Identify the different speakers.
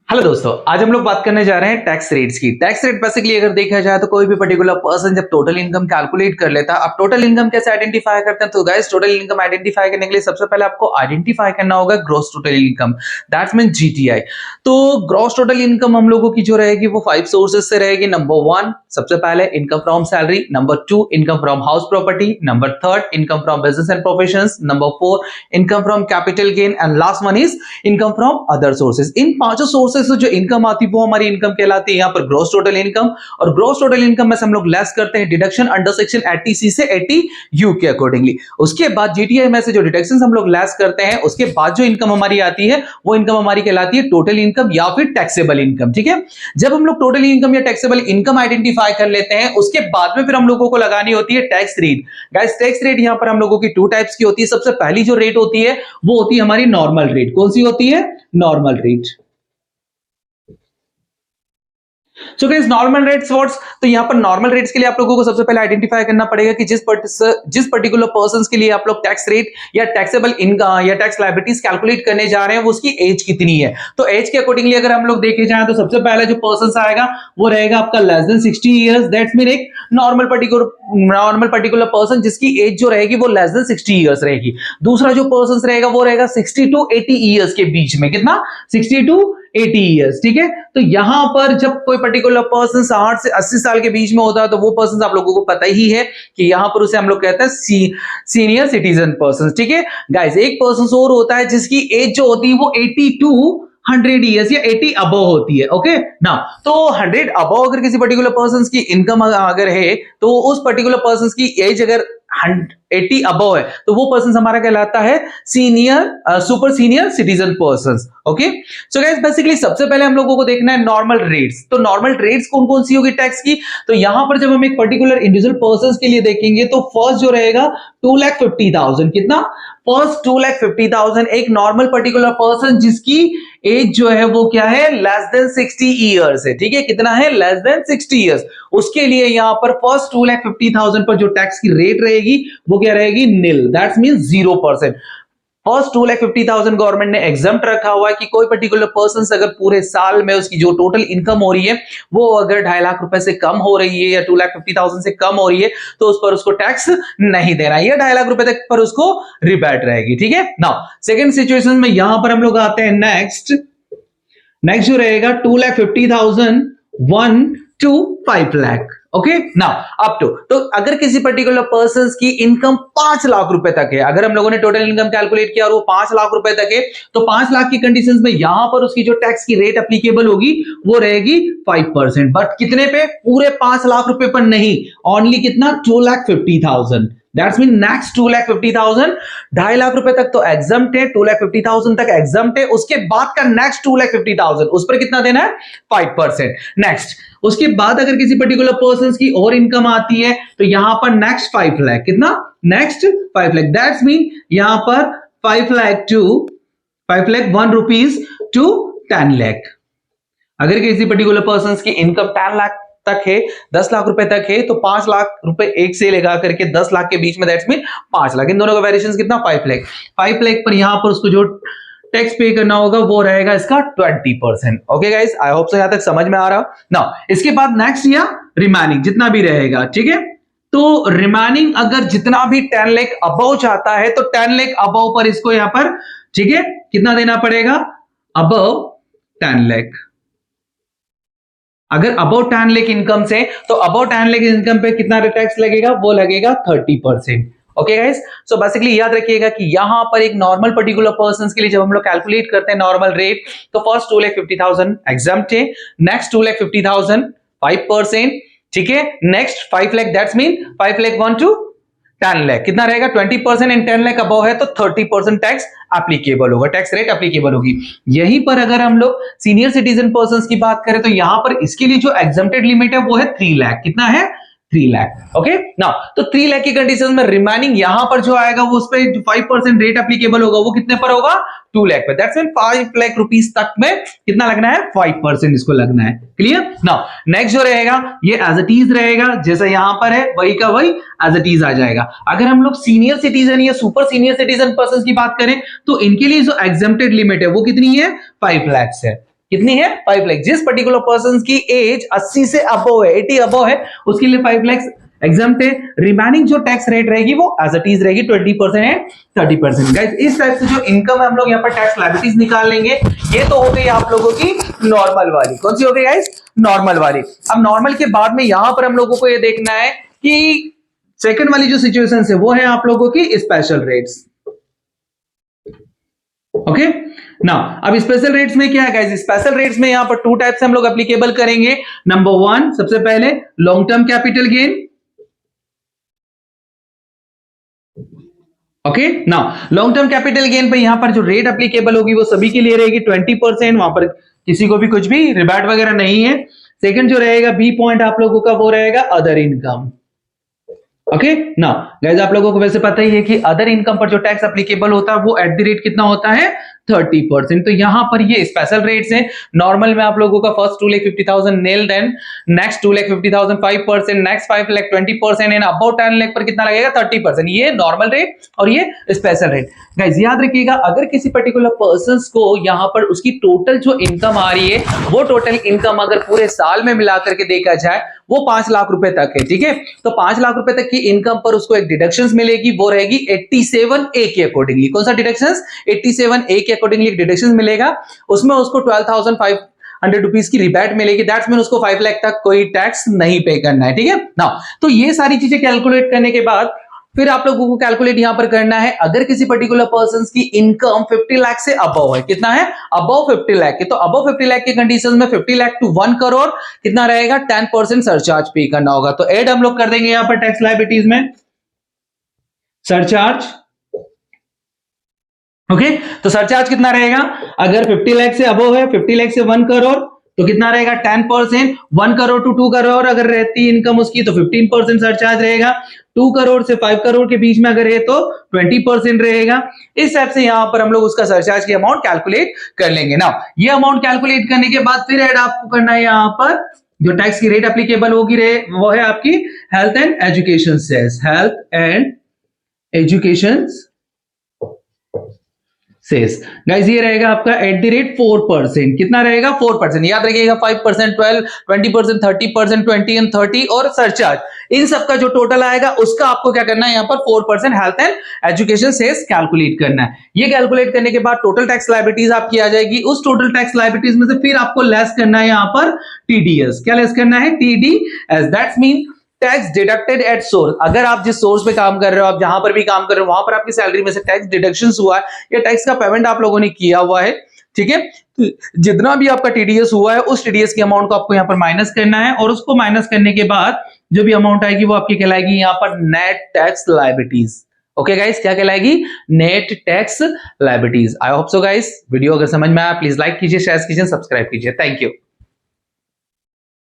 Speaker 1: Hello दोस्तों, आज हम लोग बात करने जा रहे हैं टैक्स रेट्स की। टैक्स रेट बेसिकली अगर देखा जाए तो कोई भी पर्टिकुलर पर्सन जब टोटल इनकम कैलकुलेट कर लेता है। अब टोटल इनकम कैसे आइडेंटिफाई करते हैं? तो गाइस, टोटल इनकम आइडेंटिफाई करने के लिए सबसे पहले आपको आइडेंटिफाई करना होगा gross total income, that's mean GTI. तो ग्रॉस टोटल इनकम हम लोगों की जो रहेगी वो 5 सोर्सेज से रहेगी। नंबर 1 सबसे पहले income from salary, number 2 income from house property, number 3 income from business and professions, number 4 income from capital gain and last one is income from other sources. इन पांचों सोर्सेज से जो इनकम आती है वो हमारी इनकम कहलाती है यहाँ पर ग्रॉस टोटल इनकम। और ग्रॉस टोटल इनकम में से हम लोग लेस करते हैं डिडक्शन अंडर सेक्शन 80C से 80U के अकॉर्डिंगली। उसके बाद जीटीआई में से जो डिडक्शंस हम लोग लेस करते हैं उसके बाद जो इनकम हमारी आती है वो इनकम हमारी कहलाती है टोटल इनकम या फिर टैक्सेबल इनकम। ठीक है, जब हम लोग टोटल इनकम या टैक्सेबल इनकम आइडेंटिफाई कर लेते हैं उसके बाद में फिर हम लोगों को लगानी होती है tax rate. Guys, tax rate यहाँ पर हम लोगों की 2 टाइप्स की होती है। सबसे पहली जो रेट होती है वो होती है हमारी नॉर्मल रेट। कौन सी होती है? Normal rate. So guys, normal rates what's? तो यहां पर नॉर्मल रेट्स के लिए आप लोगों को सबसे पहले आइडेंटिफाई करना पड़ेगा कि जिस पर्टिकुलर पर्संस के लिए आप लोग टैक्स रेट या टैक्सेबल इनकम या टैक्स लायबिलिटीज कैलकुलेट करने जा रहे हैं वो उसकी एज कितनी है। तो एज के अकॉर्डिंगली अगर हम लोग देखे जाएं तो सबसे पहले जो पर्सन आएगा वो रहेगा आपका less than 60 years. That's mean एक नॉर्मल पर्टिकुलर पर्सन जिसकी एज जो रहेगी वो लेस देन 60 इयर्स रहेगी। दूसरा जो पर्सन रहेगा वो रहेगा 60 टू 80 इयर्स के बीच में। कितना? 60 टू 80 इयर्स। ठीक है, तो यहां पर जब कोई पर्टिकुलर पर्सन 60 से 80 साल के बीच में होता है तो वो पर्सन आप लोगों को पता ही है कि यहां पर उसे हम लोग कहते हैं सीनियर सिटीजन पर्सन। ठीक है गाइस, एक पर्सन और होता है जिसकी एज जो होती है वो 80 टू 100 इयर्स या 80 अबव होती है। ओके ना, तो 100 अबव अगर किसी पर्टिकुलर पर्सन की इनकम अगर है तो उस पर्टिकुलर पर्सन की एज अगर 80 अबव है तो वो पर्सन हमारा कहलाता है senior super senior citizen person. Okay, so guys basically सबसे पहले हम लोगों को देखना है नॉर्मल रेट्स। तो नॉर्मल रेट्स कौन कौन सी होगी टैक्स की? तो यहां पर जब हम एक पर्टिकुलर इंडिविजुअल पर्सन के लिए देखेंगे तो फर्स्ट जो रहेगा 2,50,000। कितना? फर्स्ट 2,50,000 एक नॉर्मल पर्टिकुलर पर्सन जिसकी एज जो है वो क्या है? लेस देन 60 इयर्स है। ठीक है, कितना है? Less than 60 years. उसके लिए यहां पर फर्स्ट 2,50,000 पर जो टैक्स की रेट रहेगी वो क्या रहेगी? निल, दैट्स मीन 0%। फर्स्ट 2,50,000 गवर्नमेंट ने एग्जम्प्ट रखा हुआ है कि कोई पर्टिकुलर पर्सन अगर पूरे साल में उसकी जो टोटल इनकम हो रही है वो अगर 2.5 लाख रुपए से कम हो रही है या 2,50,000 से कम हो रही है तो उस पर उसको टैक्स नहीं देना है, या 2.5 लाख रुपए तक पर उसको रिबैट रहेगी। ठीक है, नाउ सेकंड सिचुएशन में यहां पर हम लोग आते हैं नेक्स्ट जो रहेगा 2,50,000 1 to 5 lakh. Okay, now up to, तो अगर किसी पर्टिकुलर पर्सन की इनकम 5 लाख रुपए तक है, अगर हम लोगों ने टोटल इनकम कैलकुलेट किया और वो 5 लाख रुपए तक है तो 5 लाख की कंडीशंस में यहां पर उसकी जो टैक्स की रेट एप्लीकेबल होगी वो रहेगी 5%। बट कितने पे? पूरे 5 लाख रुपए पर नहीं, ओनली कितना? 2,50,000। दैट्स मीन नेक्स्ट 2,50,000 2.5 लाख रुपए तक तो एग्जम्प्ट है, 2,50,000 तक एग्जम्प्ट है। उसके बाद का नेक्स्ट 2,50,000 उस पर कितना देना है? 5%। नेक्स्ट उसके बाद अगर किसी पर्टिकुलर पर्सन की और इनकम आती है तो यहां पर नेक्स्ट 5 लाख। कितना? नेक्स्ट 5 लाख। दैट्स मीन यहां पर 5 lakh to 5 lakh 1 rupees to 10 lakh. अगर किसी पर्टिकुलर पर्सन की इनकम 10 लाख तक है, 10 लाख रुपए तक है, तो 5 लाख रुपए एक से लगा करके 10 लाख के बीच में, दैट्स मीन 5 लाख। इन दोनों का वेरिएशन कितना? 5 लाख। 5 लाख पर यहां पर उसको जो टैक्स पे करना होगा वो रहेगा इसका 20%। ओके गाइस, आई होप सो यहां तक समझ में आ रहा हो ना। इसके बाद नेक्स्ट या रिमेनिंग जितना भी रहेगा। ठीक है, तो रिमेनिंग अगर जितना भी 10 लाख अबव चाहता है तो 10 लाख अबव पर इसको यहां पर, ठीक है, कितना देना पड़ेगा? अबव 10 लाख। अगर अबव 10 लाख इनकम से तो अबव 10 लाख इनकम पे कितना टैक्स लगेगा? वो लगेगा 30%। ओके गाइस, सो बेसिकली याद रखिएगा कि यहां पर एक नॉर्मल पर्टिकुलर पर्सन के लिए जब हम लोग कैलकुलेट करते हैं नॉर्मल रेट तो फर्स्ट 2,50,000 एग्जम्प्ट है, नेक्स्ट 2,50,000 5%। ठीक है, next 5 lakh, that's mean 5 lakh 1 to 10 lakh. कितना रहेगा? 20%। इन 10 लाख अबव है तो 30% टैक्स एप्लीकेबल होगा, टैक्स रेट एप्लीकेबल होगी। यहीं पर अगर हम लोग सीनियर सिटीजन पर्सन की बात करें तो यहां पर इसके लिए जो एग्जम्प्टेड लिमिट है वो है 3 लाख। कितना है? 3 लाख। ओके, नाउ तो 3 लाख की कंडीशन में रिमेनिंग यहां पर जो आएगा वो उस पर 5% रेट एप्लीकेबल होगा, वो कितने पर होगा? 2 लाख पे। दैट्स मीन 5 लाख रुपीस तक में कितना लगना है? 5% इसको लगना है। क्लियर? नाउ नेक्स्ट जो रहेगा ये एज इट इज रहेगा, जैसा यहां पर है वही का वही एज इट इज आ जाएगा। अगर हम लोग सीनियर सिटीजन या सुपर सीनियर सिटीजन पर्सन की बात करें तो इनके लिए जो एग्जम्प्टेड लिमिट है वो कितनी है? 5 लाख है। कितनी है 5 लाख। जिस पर्टिकुलर पर्सन की एज 80 से अबव है, 80 अबव है, उसके लिए 5 लाख एग्जाम्प्ट है। रिमेनिंग जो टैक्स रेट रहेगी वो एज इट इज रहेगी 20% एंड 30%। गाइस इस टाइप से जो इनकम है हम लोग यहाँ पर टैक्स लायबिलिटीज निकाल लेंगे। ये तो हो गई आप लोगों की नॉर्मल वाली। कौन सी हो गई गाइस? नॉर्मल वाली। अब नॉर्मल के बाद में यहां पर हम लोगों को ये देखना है कि सेकंड वाली जो सिचुएशन है वो है आप लोगों की स्पेशल रेट्स। ओके ना, अब स्पेशल रेट्स में क्या है गाइस? स्पेशल रेट्स में यहां पर टू टाइप्स हम लोग एप्लीकेबल करेंगे। नंबर 1 सबसे पहले long term capital gain. Okay ना, लॉन्ग टर्म कैपिटल गेन पे यहां पर जो रेट एप्लीकेबल होगी वो सभी के लिए रहेगी 20%। वहां पर किसी को भी कुछ भी रिबैट वगैरह नहीं है। सेकंड जो रहेगा बी पॉइंट आप लोगों का वो रहेगा अदर इनकम। ओके ना गाइस, आप लोगों को वैसे पता ही है कि अदर इनकम पर जो टैक्स एप्लीकेबल होता है वो एट द रेट कितना होता है 30%। तो यहां पर ये स्पेशल रेट्स हैं। नॉर्मल में आप लोगों का first 2,50,000 nil, then next 2,50,000 5%, next 5 lakh 20% and above 10 lakh पर कितना लगेगा 30%। ये नॉर्मल रेट और ये स्पेशल रेट। गाइस याद रखिएगा, अगर किसी पर्टिकुलर पर्सन को यहां पर उसकी टोटल जो इनकम आ रही है वो टोटल इनकम अगर पूरे साल में मिलाकर के देखा जाए वो 5 लाख रुपए तक है, ठीक है। तो 5 लाख रुपए तक की इनकम पर उसको एक डिडक्शंस मिलेगी, वो रहेगी 87A के अकॉर्डिंगली। कौन सा डिडक्शंस? 87A के अकॉर्डिंगली एक डिडक्शंस मिलेगा। उसमें उसको 12,500 रुपीज की रिबैट मिलेगी। दैट्स मीन उसको 5 लाख तक कोई टैक्स नहीं पे करना है, ठीक है ना। तो ये सारी चीजें कैलकुलेट करने के बाद फिर आप लोगों को कैलकुलेट यहां पर करना है, अगर किसी पर्टिकुलर पर्सन की इनकम 50 लाख से अबव है, कितना है अबव 50 लाख के, तो अबव 50 लाख के कंडीशन में 50 लाख टू 1 करोड़ कितना रहेगा 10% सरचार्ज पे करना होगा। तो ऐड हम लोग कर देंगे यहां पर टैक्स लायबिलिटीज में सरचार्ज। ओके तो सरचार्ज कितना रहेगा? अगर 50 लाख से अबव है, 50 लाख से 1 करोड़ तो कितना रहेगा 10%। 1 करोड़ टू 2 करोड़ अगर रहती इनकम उसकी तो 15% सरचार्ज रहेगा। 2 करोड़ से 5 करोड़ के बीच में अगर है तो 20% रहेगा। इस टाइप से यहां पर हम लोग उसका सरचार्ज की अमाउंट कैलकुलेट कर लेंगे ना। ये अमाउंट कैलकुलेट करने के बाद फिर ऐड आपको करना है यहां पर जो टैक्स की रेट एप्लीकेबल होगी वो है आपकी health and education cess. Health and education cess guys ये रहेगा आपका एट द रेट 4%। कितना रहेगा 4%। याद रखिएगा 5%, 12, 20%, 30%, 20 एंड 30 और सरचार्ज इन सब का जो टोटल आएगा उसका आपको क्या करना है यहां पर 4% health and education cess calculate करना है। ये कैलकुलेट करने के बाद टोटल टैक्स लायबिलिटीज आपकी आ जाएगी। उस टोटल टैक्स लायबिलिटीज में से फिर आपको लेस करना है यहां पर टीडीएस। क्या लेस करना है? TDS. That's mean tax deducted at source. अगर आप जिस सोर्स पे काम कर रहे हो, आप जहां पर भी काम कर रहे हो वहां पर आपकी सैलरी में से टैक्स डिडक्शंस हुआ है या टैक्स का पेमेंट आप लोगों ने किया हुआ है, ठीक है। तो जितना भी आपका टीडीएस हुआ है उस टीडीएस की अमाउंट को आपको यहां पर माइनस करना है और उसको माइनस करने के बाद जो भी अमाउंट आएगी वो आपकी कहलाएगी यहां पर net tax liabilities. Okay guys, क्या कहलाएगी? Net tax liabilities. I hope so guys video अगर समझ में आया प्लीज लाइक कीजिए, शेयर कीजिए, सब्सक्राइब कीजिए। Thank you.